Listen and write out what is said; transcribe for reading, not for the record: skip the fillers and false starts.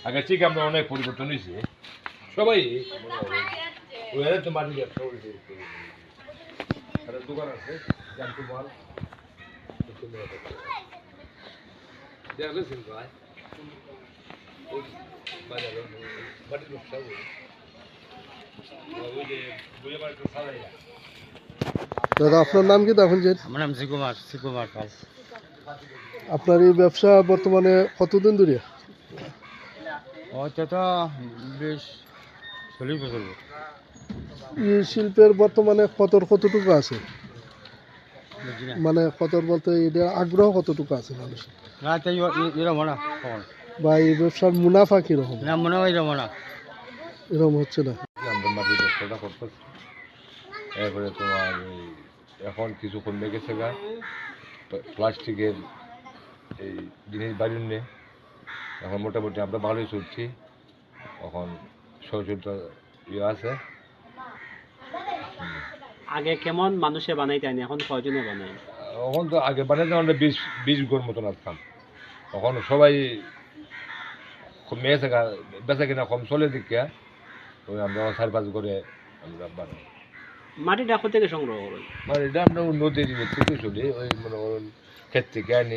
আগে ঠিক আমরা অনেক পরিবর্তন হয়েছে সবাই ওরা তো মাটি ব্যবসা করেছে একটা দোকান আছে জানতো মাল দেখেছেন ভাই বাজারে মাটির ব্যবসা ওই যে বুঝে পারে তো সারাই দাদা আপনার নাম কি তখন যে আমার নাম শ্রীকুমার পাল। আপনার এই ব্যবসা বর্তমানে কতদিন ধরে? হয়তো তো বেশ 40 বছর। এই শিল্পের বর্তমানে কতটুকু আছে, বুঝছি না মানে বলতে এটা আগ্রহ কতটুকু আছে মানুষের, না তাই এরকম না কখন বা এই ব্যবসার মুনাফা কিরকম? না মনে হয় এরকম না। এরকম হচ্ছে না। আমরা মাটির ব্যবসাটা করতেছি এরপরে তোমার এখন কিছু কমে গেছে গা প্লাস্টিকের এই জিনিস বাড়ি নিয়ে এখন মোটামুটি আমরা ভালোই চলছি এখন সহযোগিতা ইয়ে আছে। আগে কেমন মানুষে বানাইতেন এখন কয়জনে বানায়? এখন তো আগে বানাইতে আমরা 20 ঘর মতন আসতাম এখন সবাই মেয়েছে বেচা কিনা কম চলে দিকে ওই আমরা 4-5 ঘরে আমরা বানাই। মাটিটা কোথা থেকে সংগ্রহ করেন? মানে এটা আমরা নদীর থেকে চলি ওই মনে করুন ক্ষেত থেকে আনি।